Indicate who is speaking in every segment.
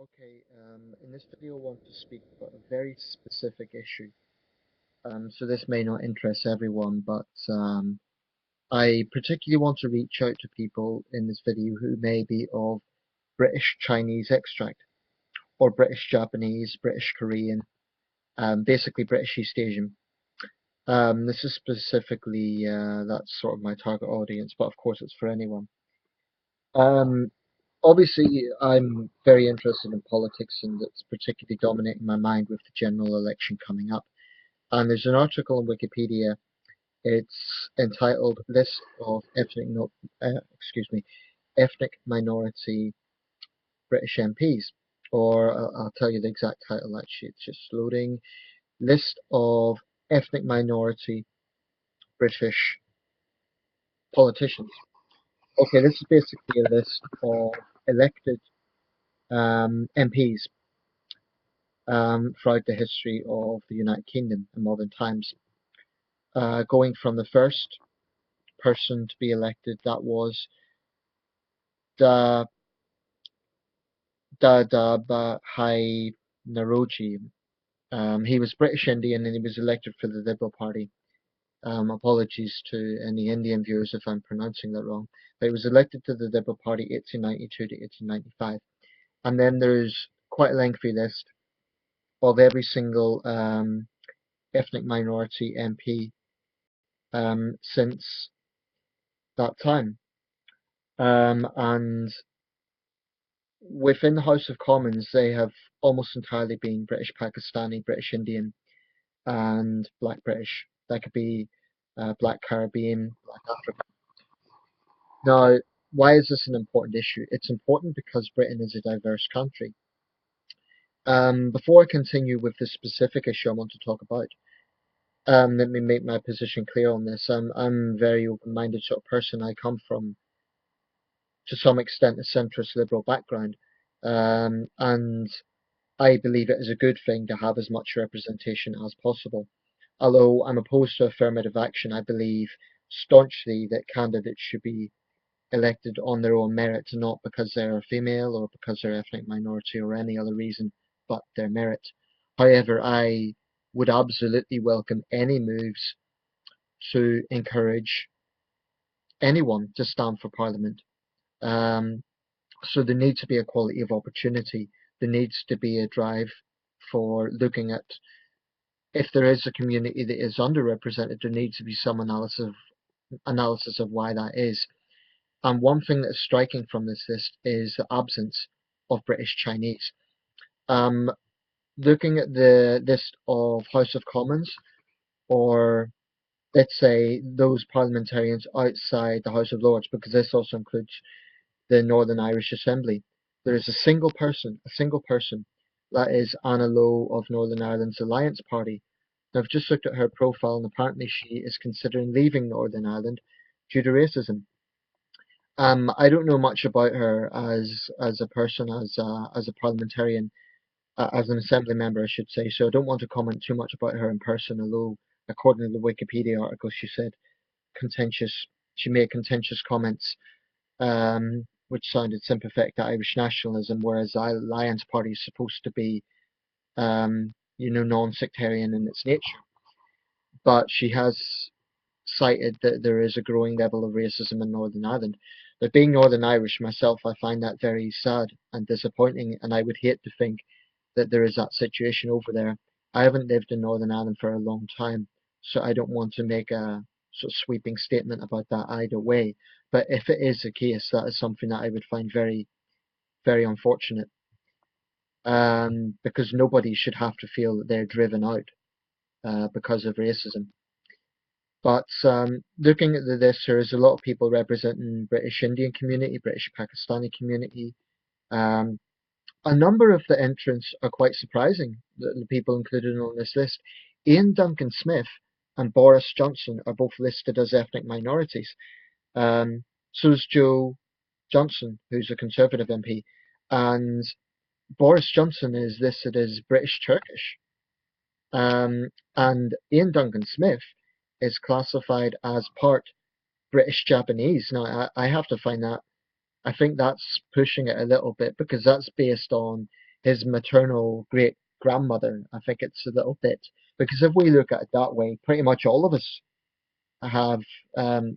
Speaker 1: Okay, in this video I want to speak about a very specific issue. So this may not interest everyone, but I particularly want to reach out to people in this video who may be of British Chinese extract, or British Japanese, British Korean, basically British East Asian. This is specifically, that's sort of my target audience, but of course it's for anyone. Um, Obviously, I'm very interested in politics, and it's particularly dominating my mind with the general election coming up. And there's an article on Wikipedia. It's entitled "List of ethnic minority British MPs," or I'll tell you the exact title. Actually, it's just loading. List of ethnic minority British politicians. Okay, this is basically a list of elected MPs throughout the history of the United Kingdom in modern times. Going from the first person to be elected, that was Da Dadabhai Naoroji. He was British Indian and he was elected for the Liberal Party. Apologies to any Indian viewers if I'm pronouncing that wrong. But he was elected to the Liberal Party 1892 to 1895. And then there's quite a lengthy list of every single ethnic minority MP since that time. And within the House of Commons, they have almost entirely been British Pakistani, British Indian, and Black British. That could be Black Caribbean, Black African. Now, why is this an important issue? It's important because Britain is a diverse country. Before I continue with the specific issue I want to talk about, let me make my position clear on this. I'm a very open-minded sort of person. I come from, to some extent, a centrist liberal background, and I believe it is a good thing to have as much representation as possible. Although I'm opposed to affirmative action, I believe staunchly that candidates should be elected on their own merit, not because they're female or because they're ethnic minority or any other reason, but their merit. However, I would absolutely welcome any moves to encourage anyone to stand for Parliament. Um, so there needs to be equality of opportunity. There needs to be a drive for looking at, if there is a community that is underrepresented, there needs to be some analysis of why that is. And one thing that is striking from this list is the absence of British Chinese. Um, Looking at the list of House of Commons, or let's say those parliamentarians outside the House of Lords, because this also includes the Northern Irish Assembly, there is a single person, that is Anna Lowe of Northern Ireland's Alliance Party. Now, I've just looked at her profile, and apparently she is considering leaving Northern Ireland due to racism. I don't know much about her as a person, as a parliamentarian, as an assembly member, I should say. So I don't want to comment too much about her in person. Although, according to the Wikipedia article, she said contentious. She made contentious comments, which sounded sympathetic to Irish nationalism, whereas the Alliance Party is supposed to be, non-sectarian in its nature. But she has cited that there is a growing level of racism in Northern Ireland. But being Northern Irish myself, I find that very sad and disappointing, and I would hate to think that there is that situation over there. I haven't lived in Northern Ireland for a long time, so I don't want to make a sort of sweeping statement about that either way. But if it is the case, that is something that I would find very, very unfortunate, because nobody should have to feel that they're driven out because of racism. But looking at this, there is a lot of people representing British Indian community, British Pakistani community. Um, a number of the entrants are quite surprising, the people included on this list. Ian Duncan Smith and Boris Johnson are both listed as ethnic minorities. So is Joe Johnson, who's a Conservative MP, and Boris Johnson is listed as British Turkish. And Ian Duncan Smith is classified as part British Japanese. Now, I have to find that, I think that's pushing it a little bit, because that's based on his maternal great grandmother. I think it's a little bit, because if we look at it that way, pretty much all of us have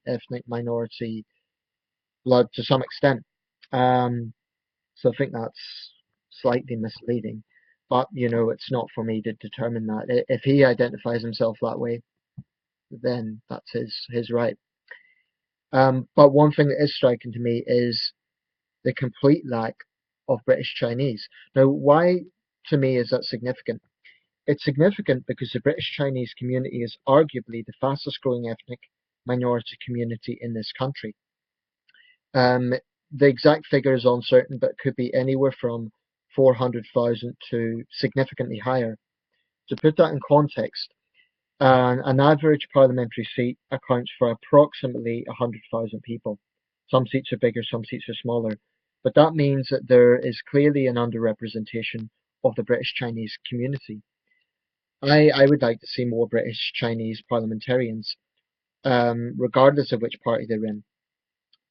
Speaker 1: ethnic minority blood to some extent. Um, so I think that's slightly misleading. But it's not for me to determine that. If he identifies himself that way, then that's his right. But one thing that is striking to me is the complete lack of British Chinese. Now, why to me is that significant? It's significant because the British Chinese community is arguably the fastest growing ethnic minority community in this country. Um, the exact figure is uncertain, but could be anywhere from 400,000 to significantly higher. To put that in context, an average parliamentary seat accounts for approximately 100,000 people. Some seats are bigger, some seats are smaller. But that means that there is clearly an underrepresentation of the British Chinese community. I would like to see more British Chinese parliamentarians, regardless of which party they're in.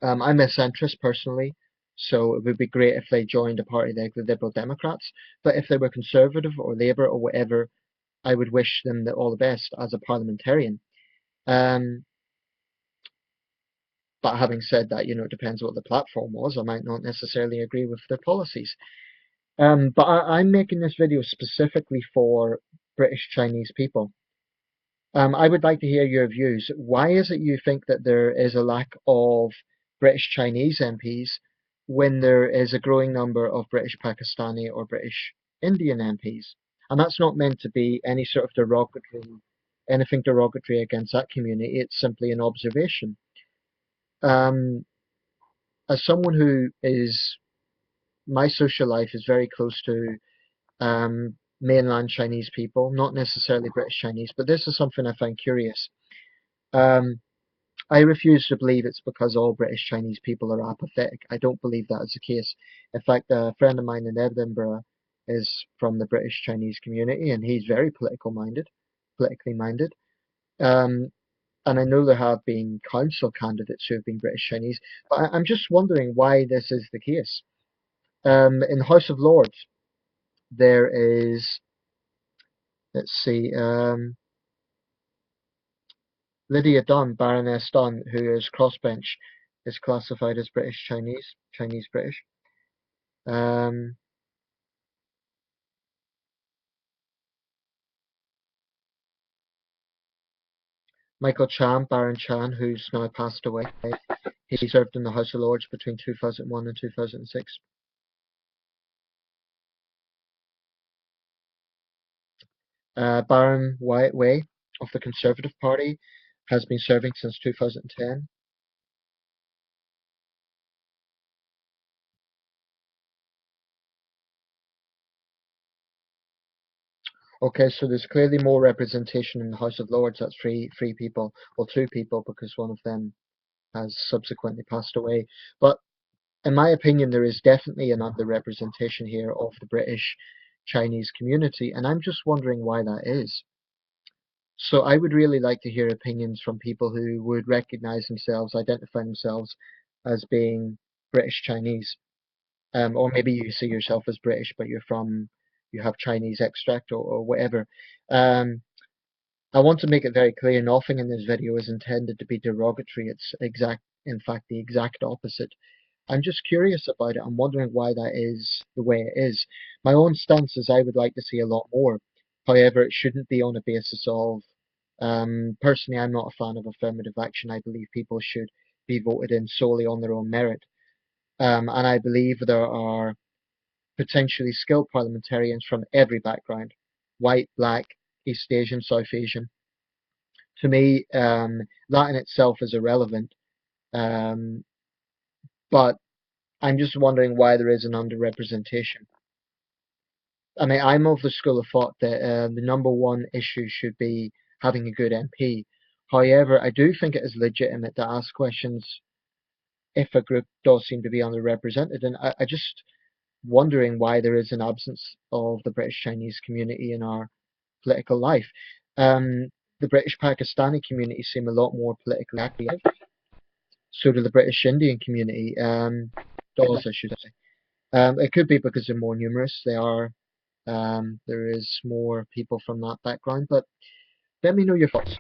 Speaker 1: I'm a centrist personally, so it would be great if they joined a party like the Liberal Democrats. But if they were Conservative or Labour or whatever, I would wish them all the best as a parliamentarian. Um, but having said that, it depends what the platform was. I might not necessarily agree with their policies. But I'm making this video specifically for British Chinese people. I would like to hear your views. Why is it you think that there is a lack of British Chinese MPs when there is a growing number of British Pakistani or British Indian MPs? And that's not meant to be any sort of anything derogatory against that community. It's simply an observation. Um, as someone my social life is very close to mainland Chinese people, not necessarily British Chinese, but this is something I find curious. Um, I refuse to believe it's because all British Chinese people are apathetic. I don't believe that is the case. In fact, a friend of mine in Edinburgh is from the British Chinese community, and he's very politically minded. Um, and I know there have been council candidates who have been British Chinese, but I'm just wondering why this is the case. In the House of Lords, there is, let's see, Lydia Dunn, Baroness Dunn, who is crossbench, is classified as British Chinese, Chinese British. Um, Michael Chan, Baron Chan, who's now passed away, he served in the House of Lords between 2001 and 2006. Baron Wyatt Way of the Conservative Party has been serving since 2010. Okay, so there's clearly more representation in the House of Lords. That's three people, well, two people, because one of them has subsequently passed away. But in my opinion, there is definitely an underrepresentation here of the British Chinese community, and I'm just wondering why that is. So I would really like to hear opinions from people who would recognize themselves, identify themselves as being British Chinese. Or maybe you see yourself as British, but you have Chinese extract or whatever. Um, I want to make it very clear, nothing in this video is intended to be derogatory. It's in fact, the exact opposite. I'm just curious about it. I'm wondering why that is the way it is. My own stance is I would like to see a lot more. However, it shouldn't be on a basis of, personally, I'm not a fan of affirmative action. I believe people should be voted in solely on their own merit. And I believe there are potentially skilled parliamentarians from every background, white, black, East Asian, South Asian. To me, that in itself is irrelevant. Um, but I'm just wondering why there is an underrepresentation. I mean, I'm of the school of thought that the number one issue should be having a good MP. However, I do think it is legitimate to ask questions if a group does seem to be underrepresented, and I just wondering why there is an absence of the British Chinese community in our political life. The British Pakistani community seem a lot more politically active. So do the British Indian community, does I should say. It could be because they're more numerous. There is more people from that background. But let me know your thoughts.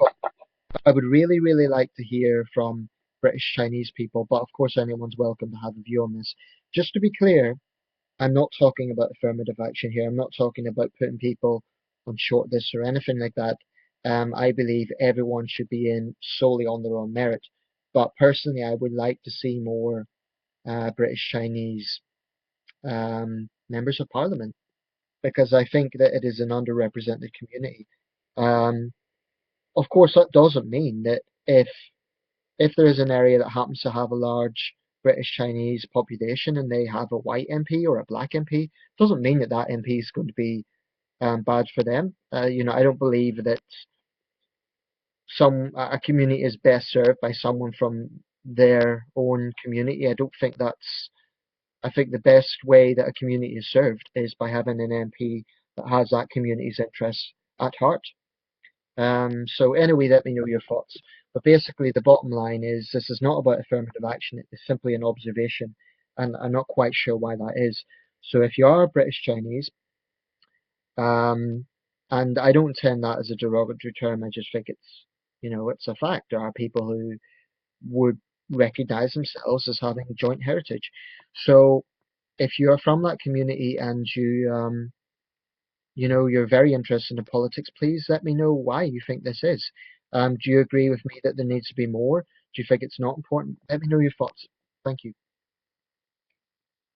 Speaker 1: I would really, really like to hear from British Chinese people, but of course anyone's welcome to have a view on this. Just to be clear, I'm not talking about affirmative action here. I'm not talking about putting people on shortlists or anything like that. I believe everyone should be in solely on their own merit. But personally, I would like to see more British Chinese members of Parliament because I think that it is an underrepresented community. Um, of course, that doesn't mean that if there is an area that happens to have a large British Chinese population and they have a white MP or a black MP, doesn't mean that that MP is going to be bad for them. I don't believe that a community is best served by someone from their own community. I don't think that's. I think the best way that a community is served is by having an MP that has that community's interests at heart. So anyway, let me know your thoughts. But basically, the bottom line is this is not about affirmative action. It's simply an observation, and I'm not quite sure why that is. So if you are British Chinese, um, and I don't intend that as a derogatory term, I just think it's a fact. There are people who would recognize themselves as having joint heritage. So if you are from that community and you're very interested in politics, please let me know why you think this is. Do you agree with me that there needs to be more? Do you think it's not important? Let me know your thoughts. Thank you.